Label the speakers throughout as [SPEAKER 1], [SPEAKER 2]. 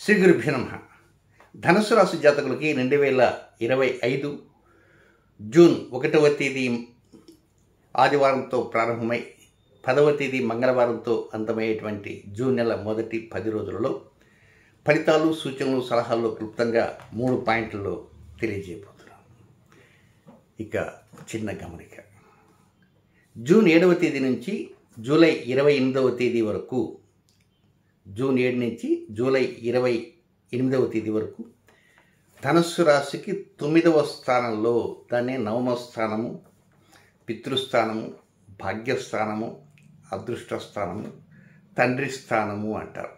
[SPEAKER 1] శ్రీ గురుభ్యో నమః. ధనుసు రాశి జాతకులకి 2025 జూన్ 1వ తేదీ ఆదివారంతో ప్రారంభమై 10వ తేదీ మంగళవారంతో అంతమయ్యేటువంటి జూన్ నెల మొదటి 10 రోజులలో ఫలితాలు, సూచనలు, సలహాల్లో క్లుప్తంగా 3 పాయింట్లలో తెలియజేయబోతున్నాను. ఇక చిన్న గమనిక. జూన్ 7వ తేదీ నుంచి జూలై 28వ తేదీ వరకు, జూన్ 7 నుంచి జూలై 28వ తేదీ వరకు ధనుస్సు రాశికి 9వ స్థానంలో, దాన్ని నవమ స్థానము, పితృస్థానము, భాగ్యస్థానము, అదృష్ట స్థానము, తండ్రి స్థానము అంటారు.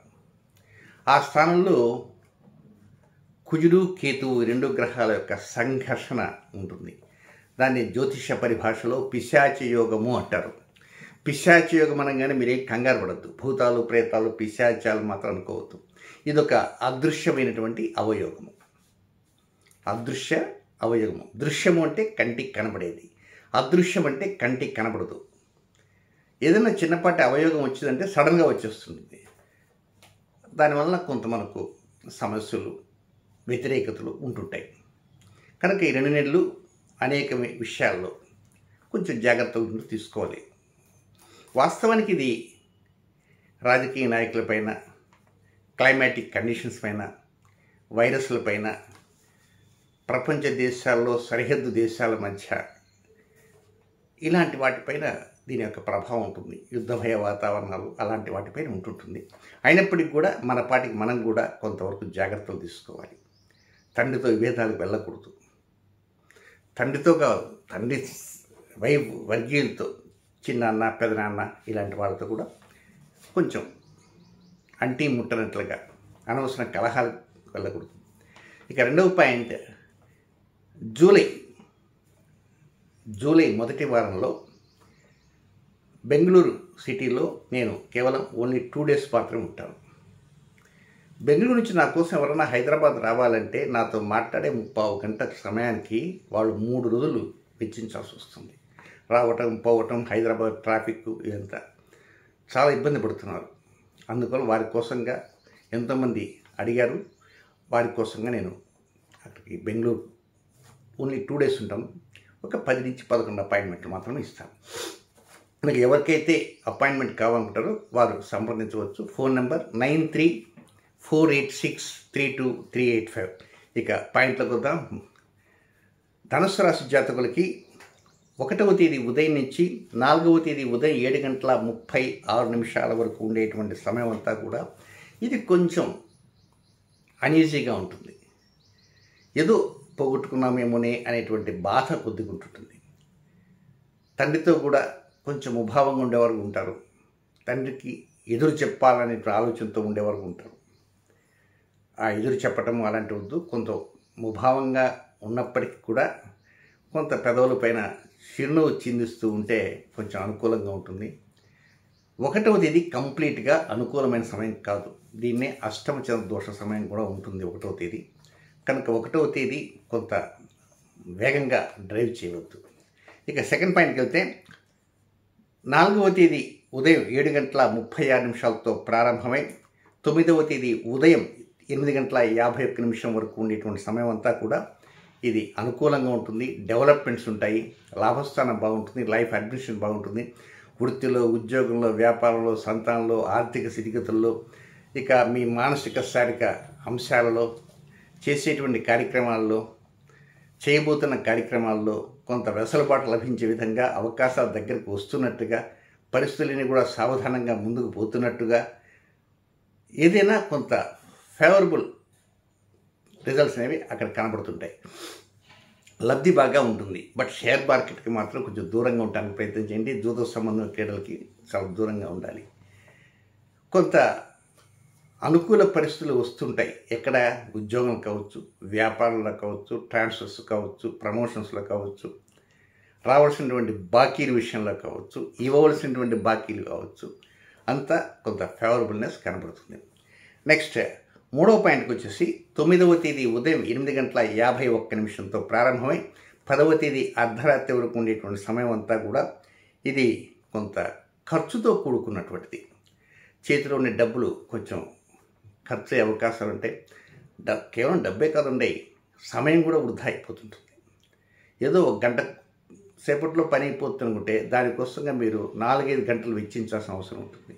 [SPEAKER 1] ఆ స్థానంలో కుజుడు, కేతువు 2 గ్రహాల యొక్క సంఘర్షణ ఉంటుంది. దాన్ని జ్యోతిష పరిభాషలో పిశాచ యోగము అంటారు. పిశాచ యోగం అనగానే మీరేం కంగారు పడద్దు. భూతాలు, ప్రేతాలు, పిశాచాలు మాత్రం అనుకోవద్దు. ఇదొక అదృశ్యమైనటువంటి అవయోగము. అదృశ్య అవయోగము. దృశ్యము అంటే కంటికి కనబడేది, అదృశ్యం అంటే కంటికి కనబడదు. ఏదైనా చిన్నపాటి అవయోగం వచ్చిందంటే సడన్గా వచ్చేస్తుంది. దానివల్ల కొంత మనకు సమస్యలు, వ్యతిరేకతలు ఉంటుంటాయి. కనుక ఈ 2 నెలలు అనేక విషయాల్లో కొంచెం జాగ్రత్తలు తీసుకోవాలి. వాస్తవానికి ఇది రాజకీయ నాయకులపైన, క్లైమాటిక్ కండిషన్స్ పైన, వైరస్ల పైన, ప్రపంచ దేశాల్లో సరిహద్దు దేశాల మధ్య ఇలాంటి వాటిపైన దీని యొక్క ప్రభావం ఉంటుంది. యుద్ధ భయ వాతావరణాలు అలాంటి వాటిపైన ఉంటుంటుంది. అయినప్పటికీ కూడా మన పాటికి మనం కూడా కొంతవరకు జాగ్రత్తలు తీసుకోవాలి. తండ్రితో విభేదాలకు వెళ్ళకూడదు. తండ్రితో కాదు, తండ్రి వర్గీయులతో, చిన్నాన్న, పెదనాన్న ఇలాంటి వాళ్ళతో కూడా కొంచెం అంటీ ముట్టనట్లుగా అనవసర కలహాలు వెళ్ళకూడదు. ఇక 2వ పాయింట్, జూలై మొదటి వారంలో బెంగళూరు సిటీలో నేను కేవలం ఓన్లీ 2 డేస్ మాత్రమే ఉంటాను. బెంగళూరు నుంచి నా కోసం ఎవరైనా హైదరాబాద్ రావాలంటే నాతో మాట్లాడే 30 గంటల సమయానికి వాళ్ళు 3 రోజులు వెచ్చించాల్సి వస్తుంది. రావటం, పోవటం, హైదరాబాద్ ట్రాఫిక్, ఇదంతా చాలా ఇబ్బంది పడుతున్నారు. అందువల్ల వారి కోసంగా ఎంతోమంది అడిగారు. వారి కోసంగా నేను అక్కడికి బెంగళూరు ఓన్లీ 2 డేస్ ఉంటాను. ఒక 10 నుంచి 11 అపాయింట్మెంట్లు మాత్రమే ఇస్తాను. మనకి ఎవరికైతే అపాయింట్మెంట్ కావాలనుకుంటారో వారు సంప్రదించవచ్చు. Phone number 9348632385. ఇక పాయింట్లకు వద్దాం. ధనుస్సు రాశి జాతకులకి 1వ తేదీ ఉదయం నుంచి 4వ తేదీ ఉదయం 7:36 వరకు ఉండేటువంటి సమయం అంతా కూడా ఇది కొంచెం అనీజీగా ఉంటుంది. ఏదో పోగొట్టుకున్నామేమోనే అనేటువంటి బాధ కొద్దిగా ఉంటుంటుంది. తండ్రితో కూడా కొంచెం ముభావంగా ఉండేవారు ఉంటారు. తండ్రికి ఎదురు చెప్పాలనే ఆలోచనతో ఉండేవారు ఉంటారు. ఆ ఎదురు చెప్పటం అలాంటి వద్దు. కొంత ముభావంగా ఉన్నప్పటికీ కూడా కొంత పెదవుల పైన చిరునవ్వు చిందిస్తూ ఉంటే కొంచెం అనుకూలంగా ఉంటుంది. 1వ తేదీ కంప్లీట్గా అనుకూలమైన సమయం కాదు. దీన్నే అష్టమచంద్ర దోష సమయం కూడా ఉంటుంది 1వ తేదీ. కనుక 1వ తేదీ కొంత వేగంగా డ్రైవ్ చేయవద్దు. ఇక సెకండ్ పాయింట్కి వెళ్తే 4వ తేదీ ఉదయం 7:36 ప్రారంభమై 9వ తేదీ ఉదయం 8:51 వరకు ఉండేటువంటి సమయం అంతా కూడా ఇది అనుకూలంగా ఉంటుంది. డెవలప్మెంట్స్ ఉంటాయి, లాభస్థానం బాగుంటుంది, లైఫ్ అడ్మిషన్ బాగుంటుంది, వృత్తిలో, ఉద్యోగంలో, వ్యాపారంలో, సంతానంలో, ఆర్థిక స్థితిగతుల్లో, ఇక మీ మానసిక శారీరక అంశాలలో, చేసేటువంటి కార్యక్రమాల్లో, చేయబోతున్న కార్యక్రమాల్లో కొంత వెసులుబాటు లభించే విధంగా, అవకాశాల దగ్గరికి వస్తున్నట్టుగా, పరిస్థితులని కూడా సావధానంగా ముందుకు పోతున్నట్టుగా, ఏదైనా కొంత ఫేవరబుల్ రిజల్ట్స్ అనేవి అక్కడ కనబడుతుంటాయి. లబ్ధి బాగా ఉంటుంది. బట్ షేర్ మార్కెట్కి మాత్రం కొంచెం దూరంగా ఉండడానికి ప్రయత్నం చేయండి. జూద సంబంధం క్రీడలకి చాలా దూరంగా ఉండాలి. కొంత అనుకూల పరిస్థితులు వస్తుంటాయి. ఎక్కడ ఉద్యోగం కావచ్చు, వ్యాపారంలో కావచ్చు, ట్రాన్స్ఫర్స్ కావచ్చు, ప్రమోషన్స్లో కావచ్చు, రావాల్సినటువంటి బాకీల విషయంలో కావచ్చు, ఇవ్వవలసినటువంటి బాకీలు కావచ్చు, అంతా కొంత ఫేవరబుల్నెస్ కనబడుతుంది. నెక్స్ట్ 3వ పాయింట్కి వచ్చేసి 9వ తేదీ ఉదయం 8:51 ప్రారంభమై 10వ తేదీ అర్ధరాత్రి వరకు ఉండేటువంటి సమయం అంతా కూడా ఇది కొంత ఖర్చుతో కూడుకున్నటువంటిది. చేతిలోని డబ్బులు కొంచెం ఖర్చు అయ్యే అవకాశాలు ఉంటాయి. కేవలం డబ్బే కాదండి, సమయం కూడా వృధా అయిపోతుంటుంది. ఏదో ఒక గంట సేపట్లో పని అయిపోతుందంటే దానికోసంగా మీరు 4-5 గంటలు వెచ్చించాల్సిన అవసరం ఉంటుంది.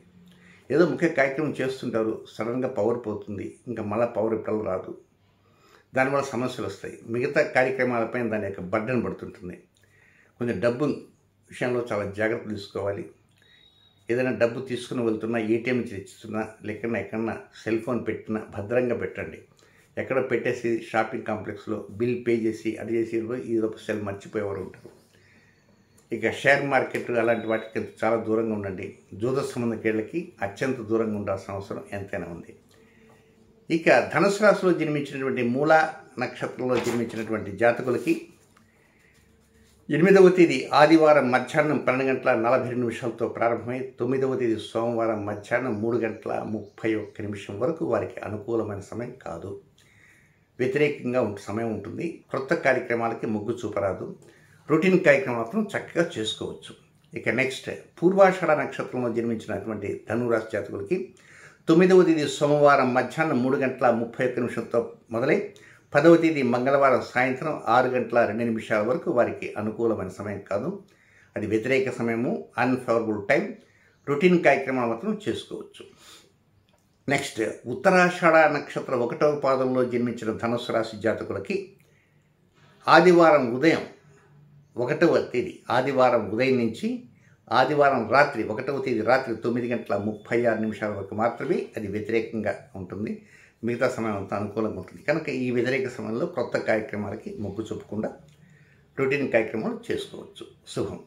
[SPEAKER 1] ఏదో ముఖ్య కార్యక్రమం చేస్తుంటారు, సడన్గా పవర్ పోతుంది, ఇంకా మళ్ళీ పవర్ ఇప్పుడు రాదు, దానివల్ల సమస్యలు వస్తాయి. మిగతా కార్యక్రమాలపైన దాని యొక్క బర్డెన్ పడుతుంటుంది. కొంచెం డబ్బు విషయంలో చాలా జాగ్రత్త తీసుకోవాలి. ఏదైనా డబ్బు తీసుకుని వెళ్తున్నా, ఏటీఎం తెచ్చుతున్నా, లేకన్నా ఎక్కడన్నా సెల్ ఫోన్ పెట్టినా భద్రంగా పెట్టండి. ఎక్కడ పెట్టేసి షాపింగ్ కాంప్లెక్స్లో బిల్ పే చేసి అది చేసి ఈ సెల్ మర్చిపోయేవారు ఉంటారు. ఇక షేర్ మార్కెట్ అలాంటి వాటికి చాలా దూరంగా ఉండండి. జూద సంబంధ కేళ్ళకి అత్యంత దూరంగా ఉండాల్సిన అవసరం ఎంతైనా ఉంది. ఇక ధనుసు రాశిలో జన్మించినటువంటి మూల నక్షత్రంలో జన్మించినటువంటి జాతకులకి 8వ తేదీ ఆదివారం మధ్యాహ్నం 12:42 ప్రారంభమై 9వ తేదీ సోమవారం మధ్యాహ్నం 3:31 వరకు వారికి అనుకూలమైన సమయం కాదు. వ్యతిరేకంగా సమయం ఉంటుంది. కొత్త కార్యక్రమాలకి మొగ్గు చూపరాదు. రొటీన్ కార్యక్రమం మాత్రం చక్కగా చేసుకోవచ్చు. ఇక నెక్స్ట్ పూర్వాషాఢ నక్షత్రంలో జన్మించినటువంటి ధనురాశి జాతకులకి 9వ తేదీ సోమవారం మధ్యాహ్నం 3:31 మొదలై 10వ తేదీ మంగళవారం సాయంత్రం 6:02 వరకు వారికి అనుకూలమైన సమయం కాదు. అది వ్యతిరేక సమయము, అన్ఫేవరబుల్ టైం. రొటీన్ కార్యక్రమాలు మాత్రం చేసుకోవచ్చు. నెక్స్ట్ ఉత్తరాషాఢ నక్షత్రం 1వ పాదంలో జన్మించిన ధనుసు రాశి జాతకులకి ఆదివారం ఉదయం 1వ తేదీ ఆదివారం ఉదయం నుంచి ఆదివారం రాత్రి 1వ తేదీ రాత్రి 9:36 వరకు మాత్రమే అది వ్యతిరేకంగా ఉంటుంది. మిగతా సమయం అంతా అనుకూలంగా ఉంటుంది. కనుక ఈ వ్యతిరేక సమయంలో కొత్త కార్యక్రమాలకి మొగ్గు చూపకుండా రొటీన్ కార్యక్రమాలు చేసుకోవచ్చు. శుభం.